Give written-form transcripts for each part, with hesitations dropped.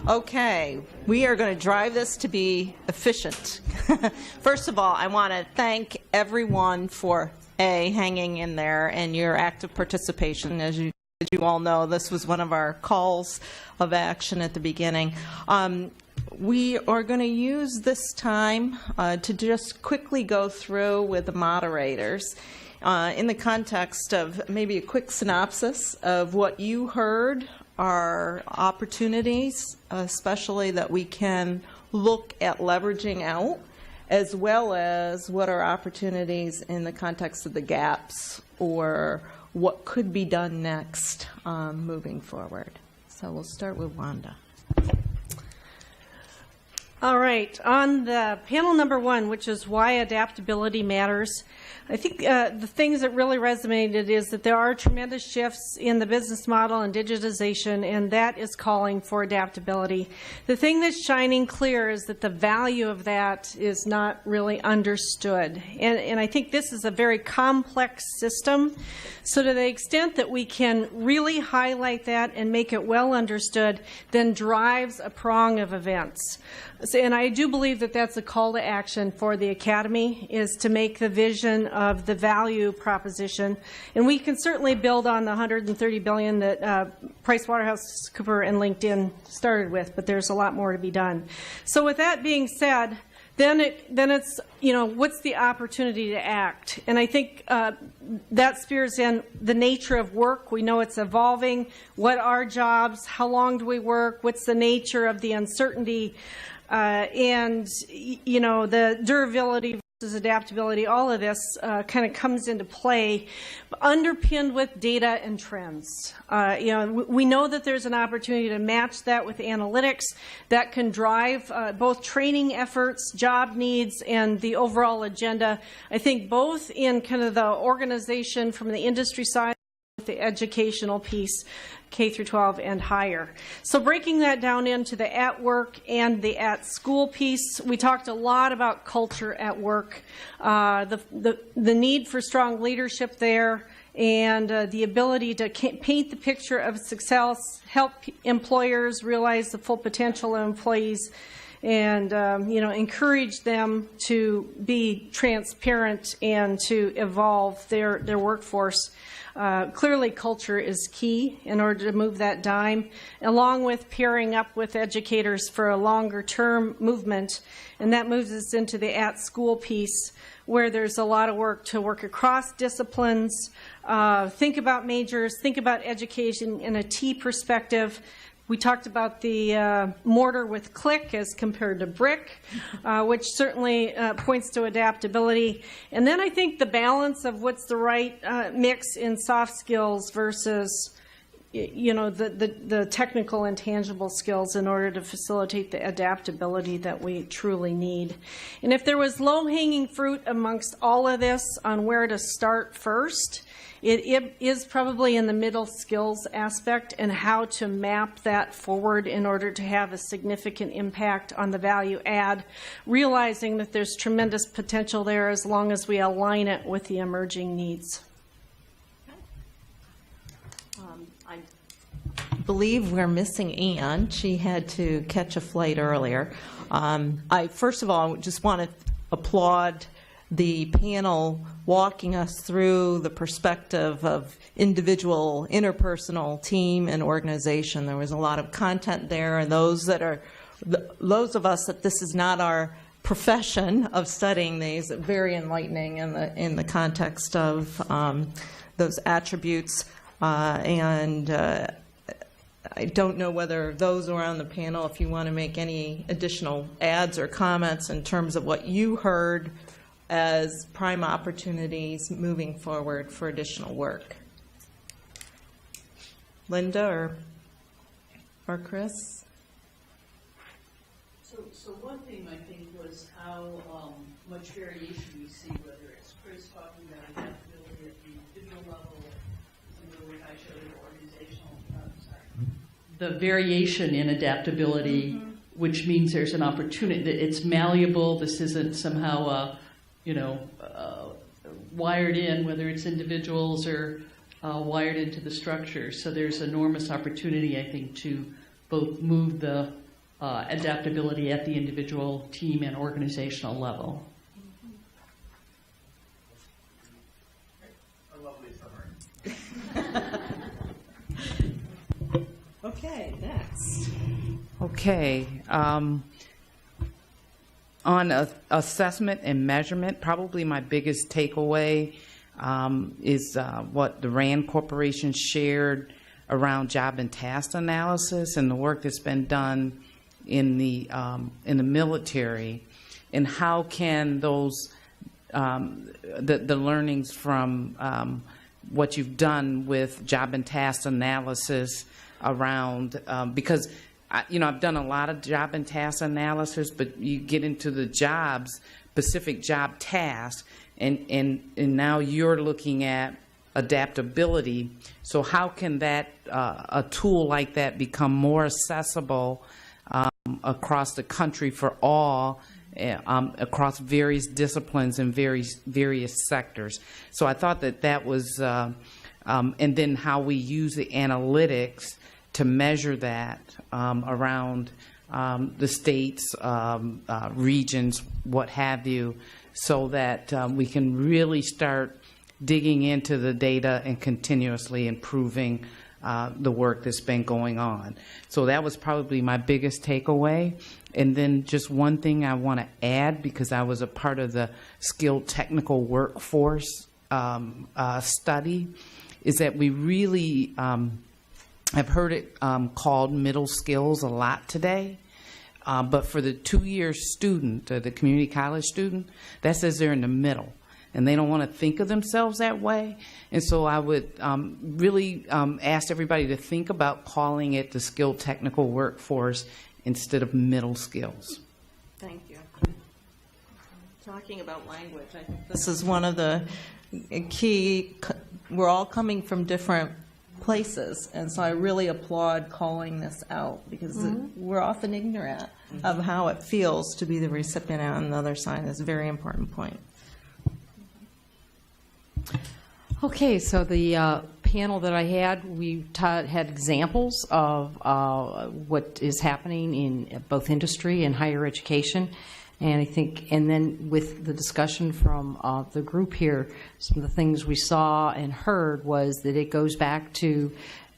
Okay, we are going to drive this to be efficient. First of all, I want to thank everyone for hanging in there and your active participation. As you all know, this was one of our calls of action at the beginning. We are going to use this time to just quickly go through with the moderators in the context of maybe a quick synopsis of what you heard are opportunities, especially that we can look at leveraging out, as well as what are opportunities in the context of the gaps or what could be done next moving forward. So we'll start with Wanda. All right, on the panel number 1, which is why adaptability matters, I think the things that really resonated is that there are tremendous shifts in the business model and digitization, and that is calling for adaptability. The thing that's shining clear is that the value of that is not really understood. And I think this is a very complex system. So to the extent that we can really highlight that and make it well understood, then drives a prong of events. And I do believe that that's a call to action for the Academy, is to make the vision of the value proposition. And we can certainly build on the $130 billion that PricewaterhouseCoopers and LinkedIn started with, but there's a lot more to be done. So with that being said, then it's, what's the opportunity to act? And I think that spears in the nature of work. We know it's evolving. What are jobs? How long do we work? What's the nature of the uncertainty? And, the durability versus adaptability, all of this kind of comes into play, underpinned with data and trends. We know that there's an opportunity to match that with analytics that can drive both training efforts, job needs, and the overall agenda. I think both in kind of the organization from the industry side, the educational piece, K through 12 and higher. So breaking that down into the at work and the at school piece, we talked a lot about culture at work, the need for strong leadership there, and the ability to paint the picture of success, help employers realize the full potential of employees, and encourage them to be transparent and to evolve their workforce. Clearly, culture is key in order to move that dime, along with pairing up with educators for a longer-term movement. And that moves us into the at-school piece, where there's a lot of work to work across disciplines, think about majors, think about education in a T perspective. We talked about the mortar with click as compared to brick, which certainly points to adaptability. And then I think the balance of what's the right mix in soft skills versus the technical and tangible skills in order to facilitate the adaptability that we truly need. And if there was low-hanging fruit amongst all of this on where to start first, it is probably in the middle skills aspect and how to map that forward in order to have a significant impact on the value add, realizing that there's tremendous potential there as long as we align it with the emerging needs. I believe we're missing Ann. She had to catch a flight earlier. I first of all just want to applaud the panel walking us through the perspective of individual, interpersonal, team, and organization. There was a lot of content there, and those of us that this is not our profession of studying these, very enlightening in the context of those attributes. I don't know whether those who are on the panel, if you want to make any additional adds or comments in terms of what you heard as prime opportunities moving forward for additional work. Linda or Chris? So one thing I think was how much variation we see, whether it's Chris talking about adaptability at the individual level, what I showed you, organizational, the variation in adaptability, which means there's an opportunity, that it's malleable. This isn't somehow wired in, whether it's individuals or wired into the structure. So there's enormous opportunity, I think, to both move the adaptability at the individual, team, and organizational level. A lovely summary. Okay, next. Okay. On assessment and measurement, probably my biggest takeaway is what the RAND Corporation shared around job and task analysis and the work that's been done in the military, and how can those the learnings from what you've done with job and task analysis around because I've done a lot of job and task analysis, but you get into the jobs, specific job tasks, and now you're looking at adaptability. So how can that a tool like that become more accessible across the country for all, across various disciplines and various sectors? So I thought that was, and then how we use the analytics to measure that around the states, regions, what have you, so that we can really start digging into the data and continuously improving the work that's been going on. So that was probably my biggest takeaway. And then just one thing I want to add, because I was a part of the skilled technical workforce study, is that we really I've heard it called middle skills a lot today, but for the 2-year student, the community college student, that says they're in the middle, and they don't want to think of themselves that way. And so I would really ask everybody to think about calling it the skilled technical workforce instead of middle skills. Thank you. Talking about language, I think this is one of the key, we're all coming from different places, and so I really applaud calling this out, because we're often ignorant of how it feels to be the recipient on the other side. That's a very important point. Okay, so the panel that I had, we had examples of what is happening in both industry and higher education. And I think, and then with the discussion from the group here, some of the things we saw and heard was that it goes back to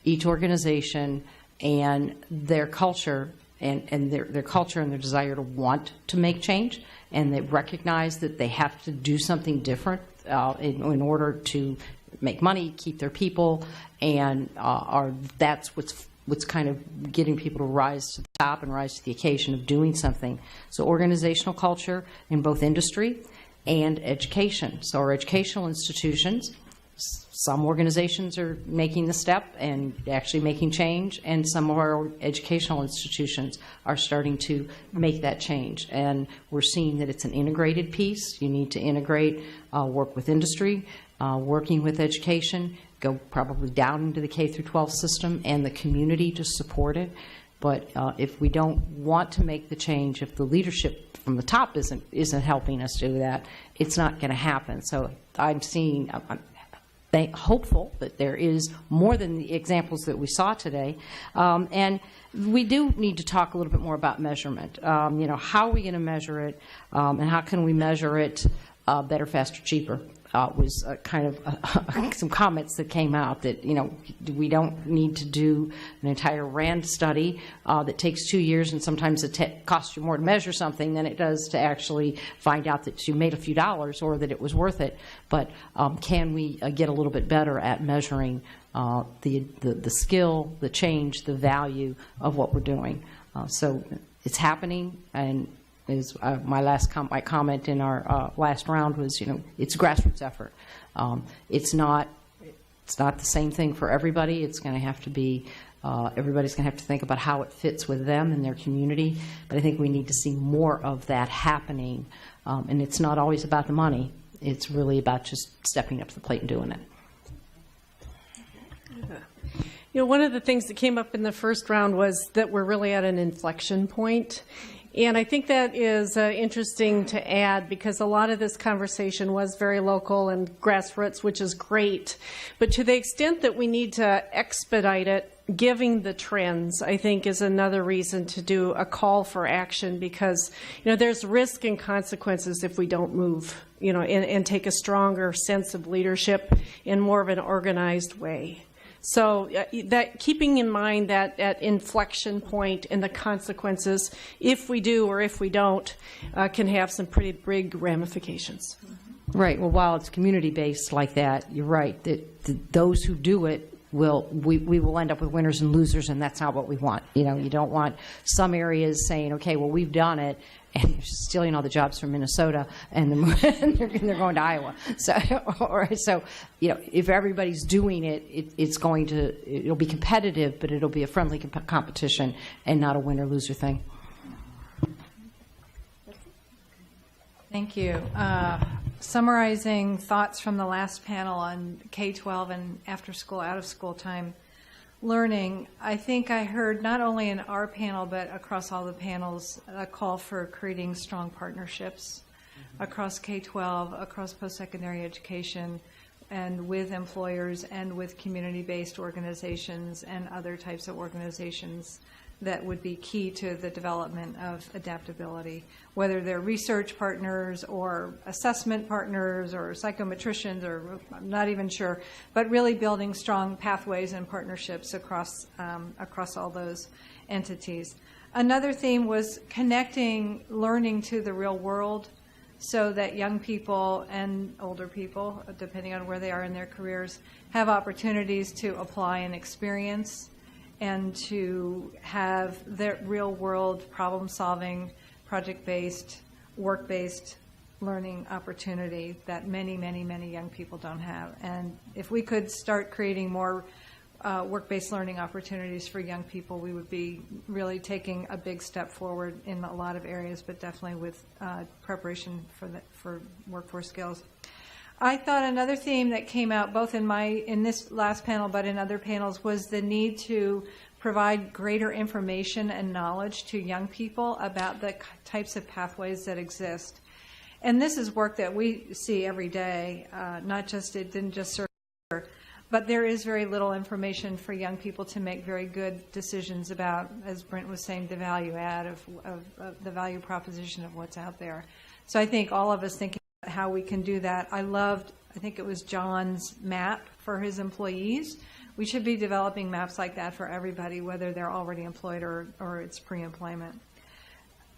each organization and their culture and their culture and their desire to want to make change, and they recognize that they have to do something different in order to make money, keep their people, and that's what's kind of getting people to rise to the top and rise to the occasion of doing something. So organizational culture in both industry and education. So our educational institutions, some organizations are making the step and actually making change, and some of our educational institutions are starting to make that change. And we're seeing that it's an integrated piece. You need to integrate work with industry, working with education, go probably down into the K through 12 system and the community to support it. But if we don't want to make the change, if the leadership from the top isn't helping us do that, it's not going to happen. So I'm seeing, I'm hopeful that there is more than the examples that we saw today. And we do need to talk a little bit more about measurement. How are we going to measure it, and how can we measure it better, faster, cheaper? Was kind of some comments that came out that, we don't need to do an entire RAND study that takes 2 years, and sometimes it costs you more to measure something than it does to actually find out that you made a few dollars or that it was worth it. But can we get a little bit better at measuring the skill, the change, the value of what we're doing? So it's happening, and is my last my comment in our last round was, it's a grassroots effort. It's not the same thing for everybody. It's going to have to be everybody's going to have to think about how it fits with them and their community. But I think we need to see more of that happening. And it's not always about the money. It's really about just stepping up to the plate and doing it. One of the things that came up in the first round was that we're really at an inflection point. And I think that is interesting to add, because a lot of this conversation was very local and grassroots, which is great. But to the extent that we need to expedite it giving the trends, I think, is another reason to do a call for action, because, there's risk and consequences if we don't move, and take a stronger sense of leadership in more of an organized way. So that keeping in mind that at inflection point and the consequences, if we do or if we don't, can have some pretty big ramifications. Right. Well, while it's community-based like that, you're right. That those who do it we will end up with winners and losers, and that's not what we want. You don't want some areas saying, okay, well, we've done it, and they're stealing all the jobs from Minnesota, and they're going to Iowa. So, if everybody's doing it, it'll be competitive, but it'll be a friendly competition and not a winner-loser thing. Thank you. Summarizing thoughts from the last panel on K-12 and after-school, out-of-school time learning, I think I heard not only in our panel but across all the panels a call for creating strong partnerships across K-12, across post-secondary education, and with employers and with community-based organizations and other types of organizations that would be key to the development of adaptability, whether they're research partners or assessment partners or psychometricians, or I'm not even sure, but really building strong pathways and partnerships across all those entities. Another theme was connecting learning to the real world so that young people and older people, depending on where they are in their careers, have opportunities to apply and experience and to have their real-world problem-solving, project-based, work-based learning opportunity that many, many, many young people don't have. And if we could start creating more work-based learning opportunities for young people, we would be really taking a big step forward in a lot of areas, but definitely with preparation for workforce skills. I thought another theme that came out both in this last panel but in other panels was the need to provide greater information and knowledge to young people about the types of pathways that exist. And this is work that we see every day, it didn't just serve, but there is very little information for young people to make very good decisions about, as Brent was saying, the value add of the value proposition of what's out there. So I think all of us thinking how we can do that. I think it was John's map for his employees. We should be developing maps like that for everybody, whether they're already employed or it's pre-employment.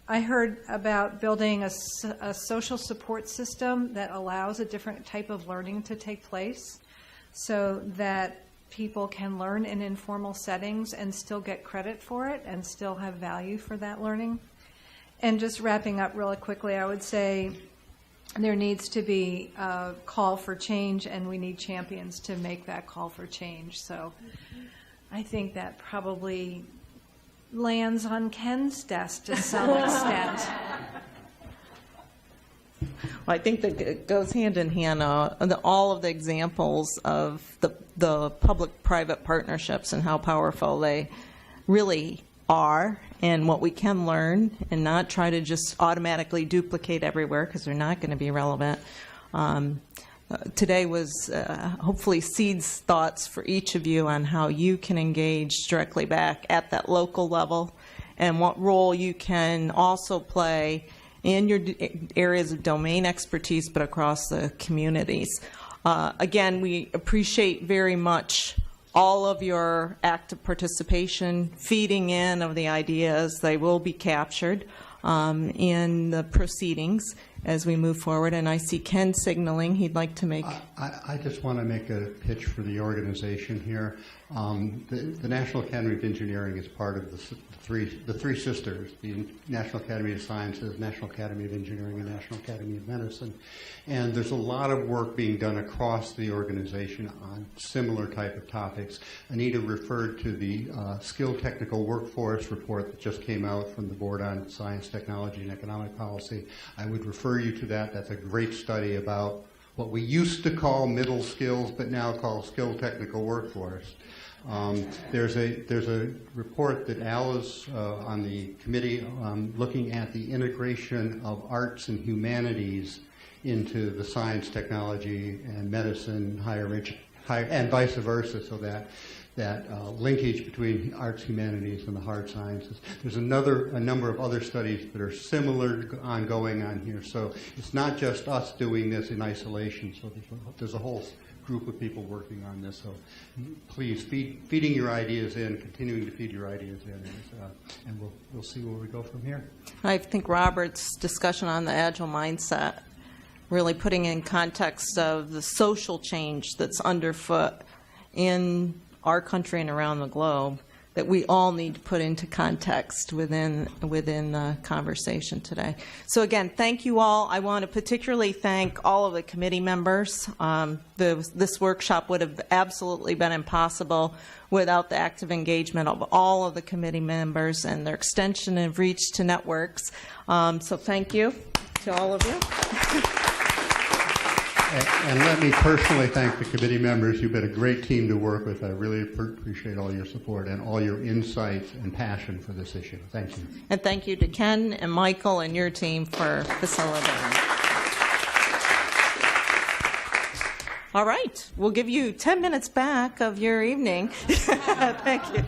I heard about building a social support system that allows a different type of learning to take place so that people can learn in informal settings and still get credit for it and still have value for that learning. And just wrapping up really quickly, I would say there needs to be a call for change, and we need champions to make that call for change. So I think that probably lands on Ken's desk to some extent. Well, I think that it goes hand in hand, all of the examples of the public-private partnerships and how powerful they really are, and what we can learn, and not try to just automatically duplicate everywhere because they're not going to be relevant. Today was hopefully seeds thoughts for each of you on how you can engage directly back at that local level, and what role you can also play in your areas of domain expertise, but across the communities. Again, we appreciate very much all of your active participation, feeding in of the ideas. They will be captured in the proceedings as we move forward. And I see Ken signaling he'd like to make. I just want to make a pitch for the organization here. The National Academy of Engineering is part of the three sisters, the National Academy of Sciences, National Academy of Engineering, and National Academy of Medicine. And there's a lot of work being done across the organization on similar type of topics. Anita referred to the Skilled Technical Workforce report that just came out from the Board on Science, Technology, and Economic Policy. I would refer you to that. That's a great study about what we used to call middle skills, but now call skilled technical workforce. There's a report that Al is on the committee looking at the integration of arts and humanities into the science, technology, and medicine, higher and vice versa, so that linkage between arts, humanities, and the hard sciences. There's a number of other studies that are similar ongoing on here. So it's not just us doing this in isolation. So there's a whole group of people working on this. So please, feeding your ideas in, continuing to feed your ideas in, and we'll see where we go from here. I think Robert's discussion on the Agile Mindset, really putting in context of the social change that's underfoot in our country and around the globe, that we all need to put into context within the conversation today. So again, thank you all. I want to particularly thank all of the committee members. This workshop would have absolutely been impossible without the active engagement of all of the committee members and their extension of reach to networks. So thank you to all of you. And let me personally thank the committee members. You've been a great team to work with. I really appreciate all your support and all your insights and passion for this issue. Thank you. And thank you to Ken and Michael and your team for facilitating. All right. We'll give you 10 minutes back of your evening. Thank you.